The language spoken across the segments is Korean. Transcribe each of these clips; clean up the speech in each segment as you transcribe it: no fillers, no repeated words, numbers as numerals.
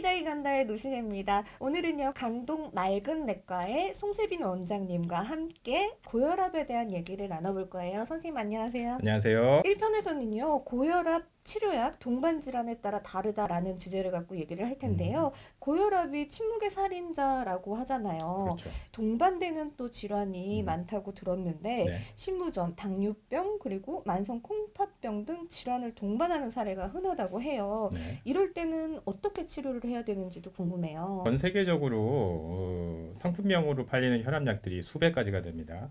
다이다이 간다의 노신혜입니다. 오늘은요 강동 맑은 내과의 송세빈 원장님과 함께 고혈압에 대한 얘기를 나눠볼 거예요. 선생님 안녕하세요. 안녕하세요. 1편에서는요 고혈압 치료약 동반 질환에 따라 다르다라는 주제를 갖고 얘기를 할 텐데요. 고혈압이 침묵의 살인자라고 하잖아요. 그렇죠. 동반되는 또 질환이 음. 많다고 들었는데 네. 신부전, 당뇨병, 그리고 만성 콩팥병 등 질환을 동반하는 사례가 흔하다고 해요. 네. 이럴 때는 어떻게 치료를 해야 되는지도 궁금해요. 전 세계적으로 상품명으로 팔리는 혈압약들이 수백 가지가 됩니다.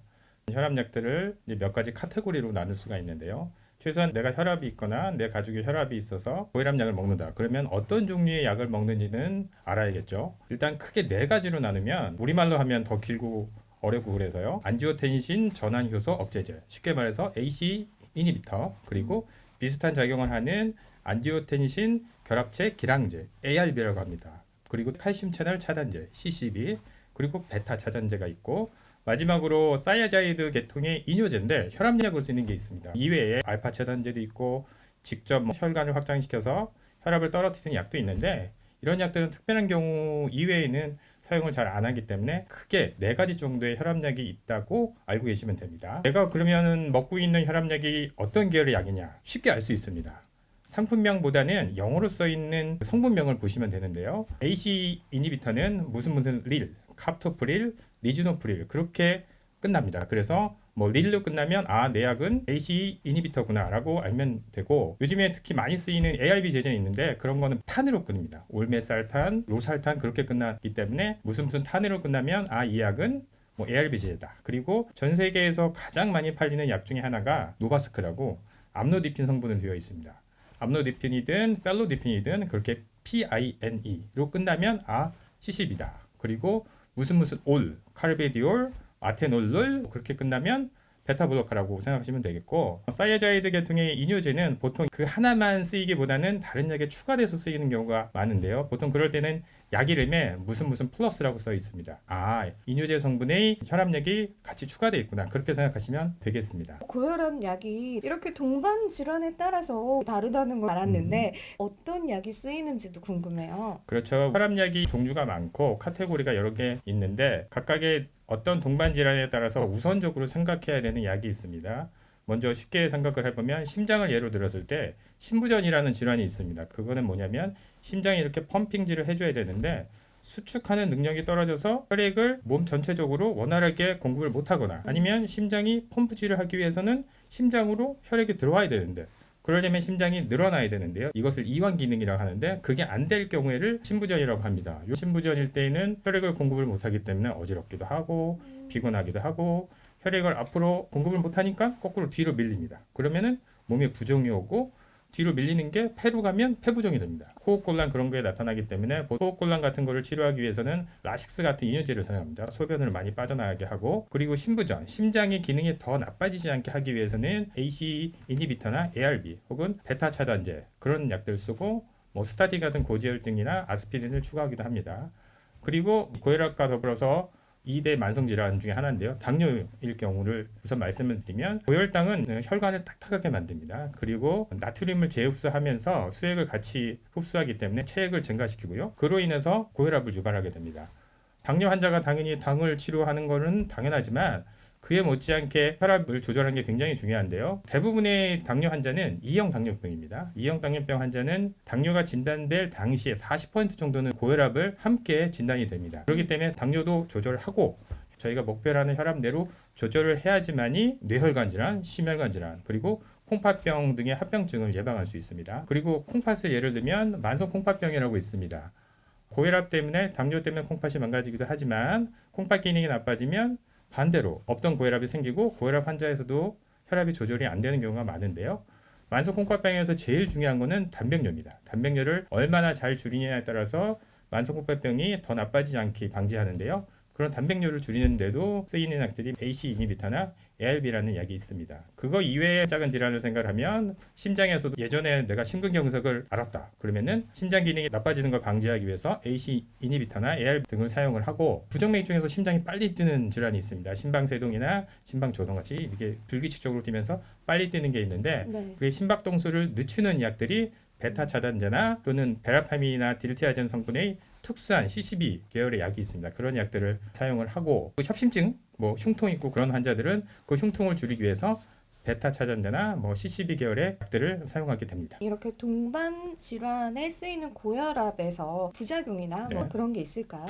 혈압약들을 이제 몇 가지 카테고리로 나눌 수가 있는데요. 최소한 내가 혈압이 있거나 내 가족이 혈압이 있어서 고혈압약을 먹는다. 그러면 어떤 종류의 약을 먹는지는 알아야겠죠. 일단 크게 네 가지로 나누면 우리말로 하면 더 길고 어렵고 그래서요. 안지오텐신 전환 효소 억제제, 쉽게 말해서 ACE 이니비터, 그리고 비슷한 작용을 하는 안지오텐신 결합체 기량제 ARB라고 합니다. 그리고 칼슘 채널 차단제 CCB, 그리고 베타 차단제가 있고 마지막으로 사이아자이드 계통의 이뇨제인데 혈압약으로 쓰이는 게 있습니다. 이외에 알파 차단제도 있고 직접 혈관을 확장시켜서 혈압을 떨어뜨리는 약도 있는데 이런 약들은 특별한 경우 이외에는 사용을 잘 안 하기 때문에 크게 네 가지 정도의 혈압약이 있다고 알고 계시면 됩니다. 내가 그러면은 먹고 있는 혈압약이 어떤 계열의 약이냐 쉽게 알 수 있습니다. 상품명보다는 영어로 써 있는 성분명을 보시면 되는데요. AC 이니비터는 무슨 릴, 카프토프릴, 니즈노프릴 그렇게 끝납니다. 그래서 릴로 끝나면 내 약은 AC 이니비터구나라고 알면 되고 요즘에 특히 많이 쓰이는 ARB 제제는 있는데 그런 거는 탄으로 끝납니다. 올메살탄, 로살탄 그렇게 끝나기 때문에 무슨 탄으로 끝나면 이 약은 ARB 제제다. 그리고 전 세계에서 가장 많이 팔리는 약 중에 하나가 노바스크라고 암로디핀 성분은 되어 있습니다. 암로디핀이든 펠로디핀이든 그렇게 PINE로 끝나면 CCB다. 그리고 무슨 올, 카르베디올, 아테놀룰 그렇게 끝나면 베타블로커라고 생각하시면 되겠고 사이아자이드 계통의 이뇨제는 보통 그 하나만 쓰이기보다는 다른 약에 추가돼서 쓰이는 경우가 많은데요. 보통 그럴 때는 약 이름에 무슨 플러스라고 써 있습니다. 이뇨제 성분의 혈압약이 같이 추가되어 있구나 그렇게 생각하시면 되겠습니다. 고혈압 약이 이렇게 동반 질환에 따라서 다르다는 걸 알았는데 어떤 약이 쓰이는지도 궁금해요. 그렇죠. 혈압약이 종류가 많고 카테고리가 여러 개 있는데 각각의 어떤 동반 질환에 따라서 우선적으로 생각해야 되는 약이 있습니다. 먼저 쉽게 생각을 해보면 심장을 예로 들었을 때 심부전이라는 질환이 있습니다. 그거는 뭐냐면 심장이 이렇게 펌핑질을 해줘야 되는데 수축하는 능력이 떨어져서 혈액을 몸 전체적으로 원활하게 공급을 못하거나 아니면 심장이 펌프질을 하기 위해서는 심장으로 혈액이 들어와야 되는데 그러려면 심장이 늘어나야 되는데요. 이것을 이완 기능이라고 하는데 그게 안 될 경우에를 심부전이라고 합니다. 이 심부전일 때에는 혈액을 공급을 못하기 때문에 어지럽기도 하고 피곤하기도 하고 혈액을 앞으로 공급을 못하니까 거꾸로 뒤로 밀립니다. 그러면은 몸에 부종이 오고 뒤로 밀리는 게 폐로 가면 폐부종이 됩니다. 호흡곤란 그런 거에 나타나기 때문에 호흡곤란 같은 거를 치료하기 위해서는 라식스 같은 이뇨제를 사용합니다. 소변을 많이 빠져나가게 하고 그리고 심부전, 심장의 기능이 더 나빠지지 않게 하기 위해서는 AC 이니비터나 ARB 혹은 베타 차단제 그런 약들 쓰고 스타딘 같은 고지혈증이나 아스피린을 추가하기도 합니다. 그리고 고혈압과 더불어서 2대 만성질환 중에 하나인데요. 당뇨일 경우를 우선 말씀을 드리면 고혈당은 혈관을 딱딱하게 만듭니다. 그리고 나트륨을 재흡수하면서 수액을 같이 흡수하기 때문에 체액을 증가시키고요. 그로 인해서 고혈압을 유발하게 됩니다. 당뇨 환자가 당연히 당을 치료하는 것은 당연하지만 그에 못지않게 혈압을 조절하는 게 굉장히 중요한데요. 대부분의 당뇨 환자는 2형 당뇨병입니다. 2형 당뇨병 환자는 당뇨가 진단될 당시에 40% 정도는 고혈압을 함께 진단이 됩니다. 그렇기 때문에 당뇨도 조절하고 저희가 목표라는 혈압내로 조절을 해야지만이 뇌혈관 질환, 심혈관 질환, 그리고 콩팥병 등의 합병증을 예방할 수 있습니다. 그리고 콩팥을 예를 들면 만성 콩팥병이라고 있습니다. 고혈압 때문에 당뇨 때문에 콩팥이 망가지기도 하지만 콩팥 기능이 나빠지면 반대로 없던 고혈압이 생기고 고혈압 환자에서도 혈압이 조절이 안 되는 경우가 많은데요. 만성 콩팥병에서 제일 중요한 거는 단백뇨입니다. 단백뇨를 얼마나 잘 줄이냐에 따라서 만성 콩팥병이 더 나빠지지 않게 방지하는데요. 그런 단백뇨를 줄이는 데도 쓰이는 약들이 AC 이니비터나 ARB라는 약이 있습니다. 그거 이외의 작은 질환을 생각하면 심장에서도 예전에 내가 심근경색을 앓았다. 그러면은 심장 기능이 나빠지는 걸 방지하기 위해서 AC 이니비터나 ARB 등을 사용을 하고 부정맥 중에서 심장이 빨리 뛰는 질환이 있습니다. 심방세동이나 심방조동같이 이게 불규칙적으로 뛰면서 빨리 뛰는 게 있는데 그게 심박동수를 늦추는 약들이 베타 차단제나 또는 베라팜이나 딜티아젠 성분의 특수한 CCB 계열의 약이 있습니다. 그런 약들을 사용을 하고 협심증, 흉통 있고 그런 환자들은 그 흉통을 줄이기 위해서 베타 차단제나 CCB 계열의 약들을 사용하게 됩니다. 이렇게 동반 질환에 쓰이는 고혈압에서 부작용이나 네. 그런 게 있을까요?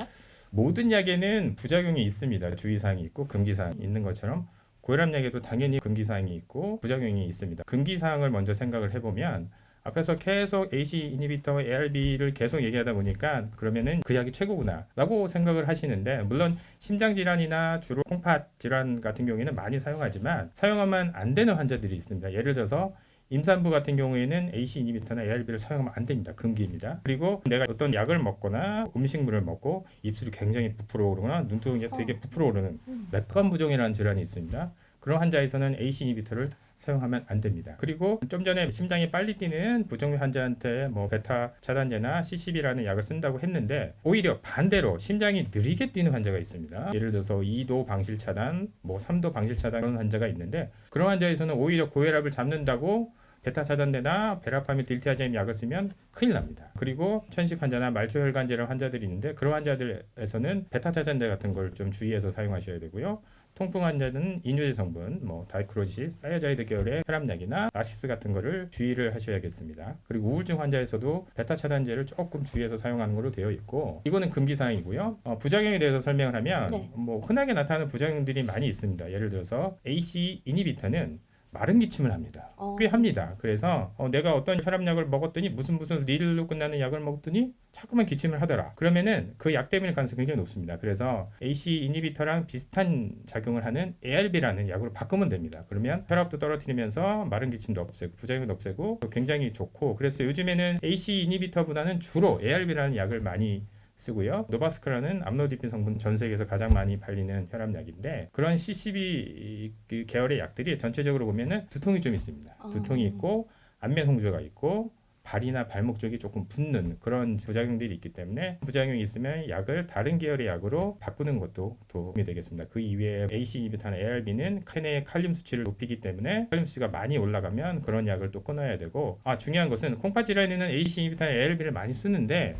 모든 약에는 부작용이 있습니다. 주의사항이 있고 금기사항이 있는 것처럼 고혈압 약에도 당연히 금기사항이 있고 부작용이 있습니다. 금기사항을 먼저 생각을 해보면 앞에서 계속 AC 이니비터 ARB를 계속 얘기하다 보니까 그러면은 그 약이 최고구나 라고 생각을 하시는데, 물론 심장질환이나 주로 콩팥 질환 같은 경우에는 많이 사용하지만 사용하면 안 되는 환자들이 있습니다. 예를 들어서 임산부 같은 경우에는 AC 이니비터나 ARB를 사용하면 안 됩니다. 금기입니다. 그리고 내가 어떤 약을 먹거나 음식물을 먹고 입술이 굉장히 부풀어 오르거나 눈두덩이가 되게 부풀어 오르는 맥관부종이라는 질환이 있습니다. 그런 환자에서는 AC 이니비터를 사용하면 안 됩니다. 그리고 좀 전에 심장이 빨리 뛰는 부정맥 환자한테 베타 차단제나 CCB라는 약을 쓴다고 했는데, 오히려 반대로 심장이 느리게 뛰는 환자가 있습니다. 예를 들어서 2도 방실 차단, 3도 방실 차단 그런 환자가 있는데, 그런 환자에서는 오히려 고혈압을 잡는다고 베타 차단제나 베라파밀 딜티아젠 약을 쓰면 큰일 납니다. 그리고 천식 환자나 말초혈관 질환 환자들이 있는데, 그런 환자들에서는 베타 차단제 같은 걸 좀 주의해서 사용하셔야 되고요. 통풍 환자는 이뇨제 성분, 다이크로시, 사이아자이드 계열의 혈압약이나 라식스 같은 거를 주의를 하셔야겠습니다. 그리고 우울증 환자에서도 베타 차단제를 조금 주의해서 사용하는 걸로 되어 있고, 이거는 금기 사항이고요. 부작용에 대해서 설명을 하면 네. 흔하게 나타나는 부작용들이 많이 있습니다. 예를 들어서 AC 이니비터는 마른 기침을 합니다. 꽤 합니다. 그래서 내가 어떤 혈압약을 먹었더니 무슨 릴로 끝나는 약을 먹었더니 자꾸만 기침을 하더라. 그러면은 그 약 때문일 가능성이 굉장히 높습니다. 그래서 AC 이니비터랑 비슷한 작용을 하는 ARB라는 약으로 바꾸면 됩니다. 그러면 혈압도 떨어뜨리면서 마른 기침도 없애고 부작용도 없애고 굉장히 좋고, 그래서 요즘에는 AC 이니비터보다는 주로 ARB라는 약을 많이 쓰고요. 노바스크라는 암로디핀 성분 전 세계에서 가장 많이 팔리는 혈압약인데, 그런 CCB 계열의 약들이 전체적으로 보면은 두통이 좀 있습니다. 두통이 있고 안면 홍조가 있고 발이나 발목 쪽이 조금 붓는 그런 부작용들이 있기 때문에, 부작용이 있으면 약을 다른 계열의 약으로 바꾸는 것도 도움이 되겠습니다. 그 이외에 AC 이니비터나 ARB는 캔의 칼륨 수치를 높이기 때문에 칼륨 수치가 많이 올라가면 그런 약을 또 끊어야 되고, 중요한 것은 콩팥 질환에는 AC 이니비터나 ARB를 많이 쓰는데,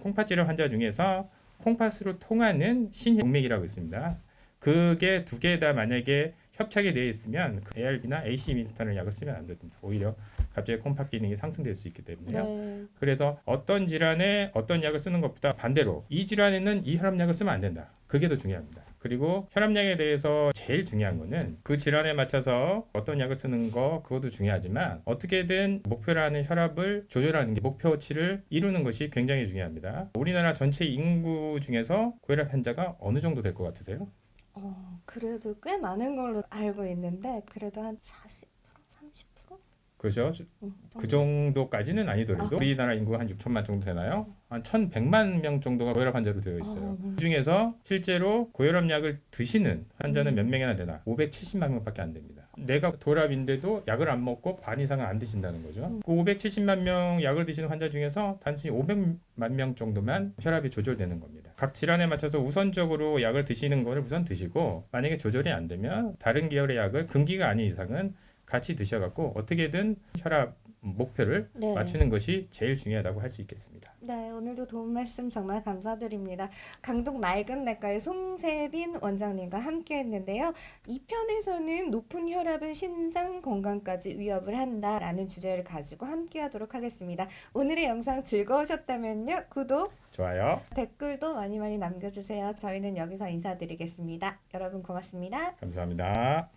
콩팥 질환 환자 중에서 콩팥으로 통하는 신용맥이라고 있습니다. 그게 두 개 다 만약에 협착이 되어 있으면 ARB나 AC 이니비터를 약을 쓰면 안 됩니다. 오히려 갑자기 콩팥 기능이 상승될 수 있기 때문에요. 네. 그래서 어떤 질환에 어떤 약을 쓰는 것보다 반대로 이 질환에는 이 혈압약을 쓰면 안 된다. 그게 더 중요합니다. 그리고 혈압약에 대해서 제일 중요한 거는 그 질환에 맞춰서 어떤 약을 쓰는 거, 그것도 중요하지만 어떻게든 목표라는 혈압을 조절하는 게, 목표치를 이루는 것이 굉장히 중요합니다. 우리나라 전체 인구 중에서 고혈압 환자가 어느 정도 될 것 같으세요? 그래도 꽤 많은 걸로 알고 있는데, 그래도 한 40%, 30%? 그렇죠. 그 정도까지는 아니더라도 우리나라 인구가 한 6천만 정도 되나요? 한 1,100만 명 정도가 고혈압 환자로 되어 있어요. 그 중에서 실제로 고혈압 약을 드시는 환자는 몇 명이나 되나? 570만 명밖에 안 됩니다. 내가 고혈압인데도 약을 안 먹고 반 이상은 안 드신다는 거죠. 그 570만 명 약을 드시는 환자 중에서 단순히 500만 명 정도만 혈압이 조절되는 겁니다. 각 질환에 맞춰서 우선적으로 약을 드시는 거를 우선 드시고, 만약에 조절이 안 되면 다른 계열의 약을 금기가 아닌 이상은 같이 드셔갖고 어떻게든 혈압 목표를 네. 맞추는 것이 제일 중요하다고 할 수 있겠습니다. 네, 오늘도 도움 말씀 정말 감사드립니다. 강동 맑은 내과의 송세빈 원장님과 함께 했는데요. 2편에서는 높은 혈압은 신장 건강까지 위협을 한다라는 주제를 가지고 함께 하도록 하겠습니다. 오늘의 영상 즐거우셨다면요, 구독, 좋아요. 댓글도 많이 남겨주세요. 저희는 여기서 인사드리겠습니다. 여러분 고맙습니다. 감사합니다.